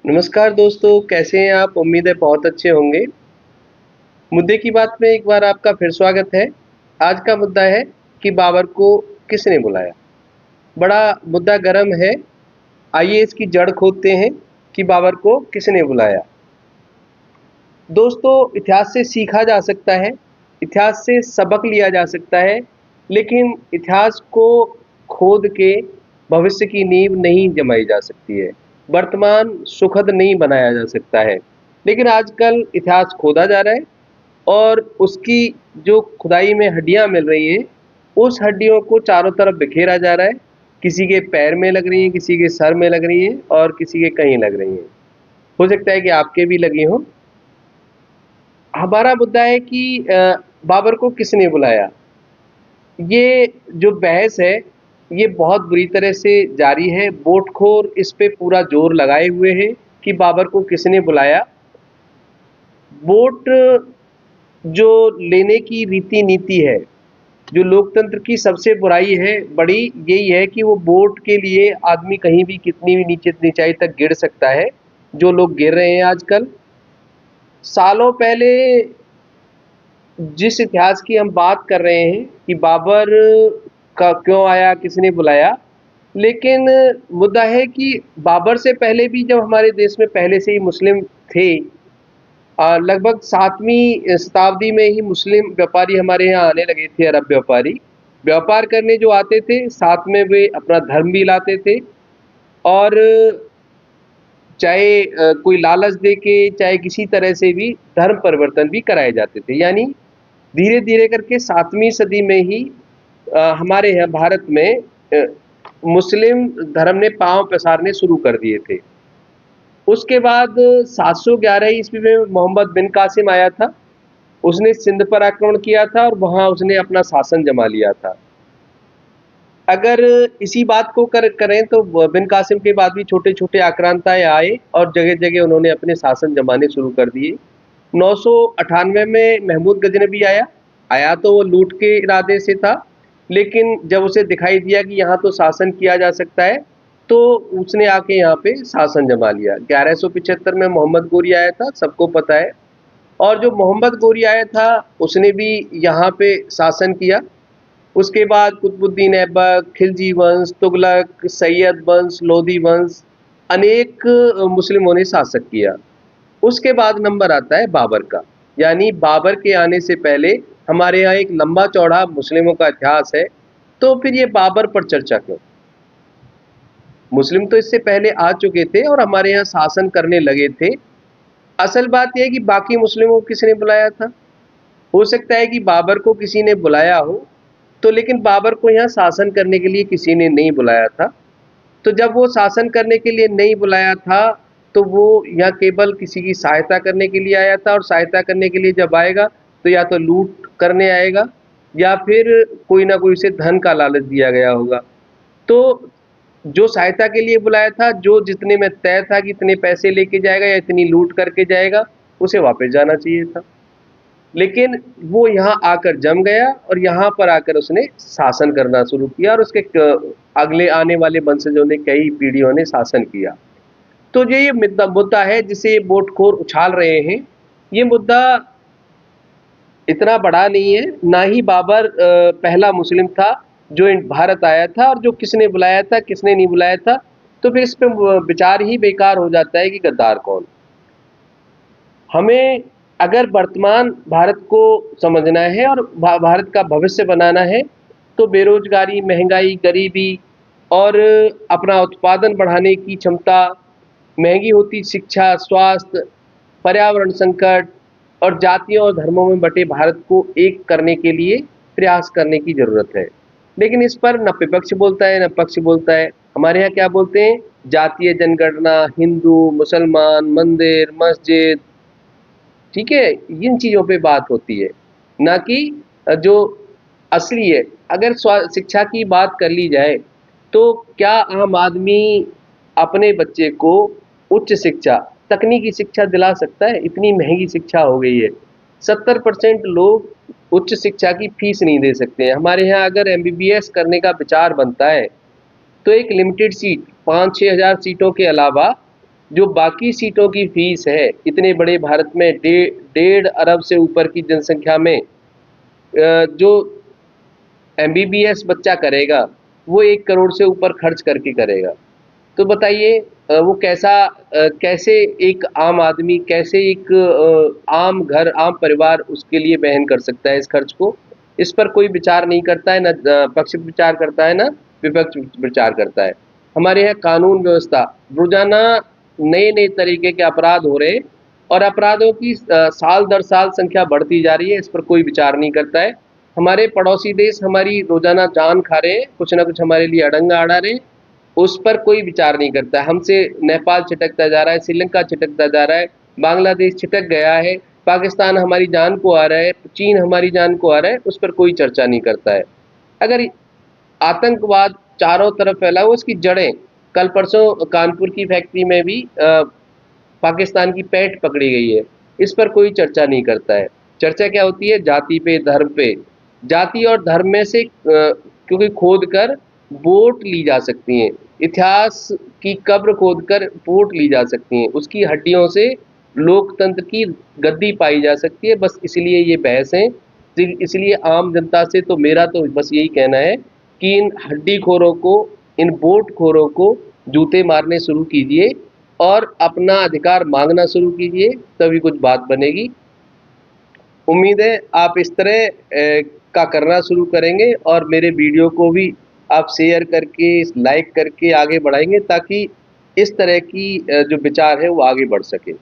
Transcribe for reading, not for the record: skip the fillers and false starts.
नमस्कार दोस्तों, कैसे हैं आप? उम्मीद है बहुत अच्छे होंगे। मुद्दे की बात में एक बार आपका फिर स्वागत है। आज का मुद्दा है कि बाबर को किसने बुलाया? बड़ा मुद्दा गर्म है। आइए इसकी जड़ खोदते हैं कि बाबर को किसने बुलाया। दोस्तों, इतिहास से सीखा जा सकता है, इतिहास से सबक लिया जा सकता है, लेकिन इतिहास को खोद के भविष्य की नींव नहीं जमाई जा सकती है। वर्तमान सुखद नहीं बनाया जा सकता है। लेकिन आजकल इतिहास खोदा जा रहा है और उसकी जो खुदाई में हड्डियां मिल रही हैं, उस हड्डियों को चारों तरफ बिखेरा जा रहा है। किसी के पैर में लग रही हैं, किसी के सर में लग रही हैं और किसी के कहीं लग रही हैं। हो सकता है कि आपके भी लगी हों। हमारा मुद्दा है कि बाबर को किसने बुलाया? ये जो बहस है, ये बहुत बुरी तरह से जारी है। वोटखोर इस पे पूरा जोर लगाए हुए हैं कि बाबर को किसने बुलाया। वोट जो लेने की रीति नीति है, जो लोकतंत्र की सबसे बुराई है, बड़ी यही है कि वो वोट के लिए आदमी कहीं भी कितनी भी नीचे नीचाई तक गिर सकता है, जो लोग गिर रहे हैं आजकल। सालों पहले जिस इतिहास की हम बात कर रहे हैं कि बाबर का क्यों आया, किसने बुलाया, लेकिन मुद्दा है कि बाबर से पहले भी जब हमारे देश में पहले से ही मुस्लिम थे, लगभग 7वीं शताब्दी में ही मुस्लिम व्यापारी हमारे यहाँ आने लगे थे, अरब व्यापारी। व्यापार करने जो आते थे, साथ में वे अपना धर्म भी लाते थे और चाहे कोई लालच दे के, चाहे किसी तरह से भी धर्म परिवर्तन भी कराए जाते थे। यानी धीरे-धीरे करके 7वीं सदी में ही हमारे यहाँ भारत में मुस्लिम धर्म ने पाँव पसारने शुरू कर दिए थे। उसके बाद 711 ईस्वी में मोहम्मद बिन कासिम आया था। उसने सिंध पर आक्रमण किया था और वहाँ उसने अपना शासन जमा लिया था। अगर इसी बात को करें तो बिन कासिम के बाद भी छोटे-छोटे आक्रांताएँ आए और जगह-जगह उन्होंने अपने शासन जमाने शुरू कर दिए। 998 में महमूद गजनबी आया। आया तो वो लूट के इरादे से था, लेकिन जब उसे दिखाई दिया कि यहाँ तो शासन किया जा सकता है, तो उसने आके यहाँ पे शासन जमा लिया। 1175 में मोहम्मद गोरी आया था, सबको पता है। और जो मोहम्मद गोरी आया था, उसने भी यहाँ पे शासन किया। उसके बाद कुतुबुद्दीन ऐबक, खिलजी वंश, तुगलक, सैयद वंश, लोधी वंश, अनेक मुस्लिमों ने शासक किया। उसके बाद नंबर आता है बाबर का। यानी बाबर के आने से पहले हमारे यहाँ एक लंबा चौड़ा मुस्लिमों का इतिहास है। तो फिर ये बाबर पर चर्चा क्यों? मुस्लिम तो इससे पहले आ चुके थे और हमारे यहाँ शासन करने लगे थे। असल बात यह है कि बाकी मुस्लिमों को किसने बुलाया था? हो सकता है कि बाबर को किसी ने बुलाया हो, तो लेकिन बाबर को यहाँ शासन करने के लिए किसी ने नहीं बुलाया था। तो जब वो शासन करने के लिए नहीं बुलाया था, तो वो यहाँ केवल किसी की सहायता करने के लिए आया था और सहायता करने के लिए जब आएगा, तो या तो लूट करने आएगा या फिर कोई ना कोई उसे धन का लालच दिया गया होगा। तो जो सहायता के लिए बुलाया था, जो जितने में तय था कि इतने पैसे लेके जाएगा या इतनी लूट करके जाएगा, उसे वापस जाना चाहिए था। लेकिन वो यहाँ आकर जम गया और यहाँ पर आकर उसने शासन करना शुरू किया और उसके अगले आने वाले वंशजों ने, कई पीढ़ियों ने शासन किया। तो ये मुद्दा मुद्दा है जिसे ये वोटखोर उछाल रहे हैं। ये मुद्दा इतना बड़ा नहीं है, ना ही बाबर पहला मुस्लिम था जो भारत आया था और जो किसने बुलाया था, किसने नहीं बुलाया था। तो फिर इस पे विचार ही बेकार हो जाता है कि गद्दार कौन। हमें अगर वर्तमान भारत को समझना है और भारत का भविष्य बनाना है, तो बेरोजगारी, महंगाई, गरीबी और अपना उत्पादन बढ़ाने की क्षमता, महंगी होती शिक्षा, स्वास्थ्य, पर्यावरण संकट और जातियों और धर्मों में बटे भारत को एक करने के लिए प्रयास करने की ज़रूरत है। लेकिन इस पर न विपक्ष बोलता है, न पक्ष बोलता है। हमारे यहाँ क्या बोलते हैं? जातीय जनगणना, हिंदू, मुसलमान, मंदिर, मस्जिद, ठीक है? इन चीज़ों पे बात होती है, ना कि जो असली है। अगर शिक्षा की बात कर ली जाए, तो क्या आम आदमी अपने बच्चे को उच्च शिक्षा, तकनीकी शिक्षा दिला सकता है? इतनी महँगी शिक्षा हो गई है। 70% लोग उच्च शिक्षा की फीस नहीं दे सकते हैं। हमारे यहाँ अगर एमबीबीएस करने का विचार बनता है, तो एक लिमिटेड सीट 5-6 हज़ार सीटों के अलावा जो बाकी सीटों की फीस है, इतने बड़े भारत में 1.5 अरब से ऊपर की जनसंख्या में जो एमबीबीएस बच्चा करेगा वो 1 करोड़ से ऊपर खर्च करके करेगा। तो बताइए वो कैसे एक आम आदमी, कैसे एक आम घर, आम परिवार उसके लिए वहन कर सकता है इस खर्च को? इस पर कोई विचार नहीं करता है, ना पक्ष विचार करता है, ना विपक्ष विचार करता है। हमारे यहाँ कानून व्यवस्था, रोजाना नए नए तरीके के अपराध हो रहे हैं और अपराधों की साल दर साल संख्या बढ़ती जा रही है, इस पर कोई विचार नहीं करता है। हमारे पड़ोसी देश हमारी रोजाना जान खा रहे हैं, कुछ ना कुछ हमारे लिए अड़ंगा अड़ा रहे हैं, उस पर कोई विचार नहीं करता है। हमसे नेपाल छिटकता जा रहा है, श्रीलंका छिटकता जा रहा है, बांग्लादेश छिटक गया है, पाकिस्तान हमारी जान को आ रहा है, चीन हमारी जान को आ रहा है, उस पर कोई चर्चा नहीं करता है। अगर आतंकवाद चारों तरफ फैला हुआ, उसकी जड़ें, कल परसों कानपुर की फैक्ट्री में भी पाकिस्तान की पैठ पकड़ी गई है, इस पर कोई चर्चा नहीं करता है। चर्चा क्या होती है? जाति पे, धर्म पे। जाति और धर्म में से क्योंकि खोद कर वोट ली जा सकती हैं, इतिहास की कब्र खोद कर वोट ली जा सकती हैं, उसकी हड्डियों से लोकतंत्र की गद्दी पाई जा सकती है, बस इसलिए ये बहस है। इसलिए आम जनता से तो मेरा तो बस यही कहना है कि इन हड्डी खोरों को, इन वोट खोरों को जूते मारने शुरू कीजिए और अपना अधिकार मांगना शुरू कीजिए, तभी कुछ बात बनेगी। उम्मीद है आप इस तरह का करना शुरू करेंगे और मेरे वीडियो को भी आप शेयर करके, लाइक करके आगे बढ़ाएंगे, ताकि इस तरह की जो विचार है वो आगे बढ़ सके।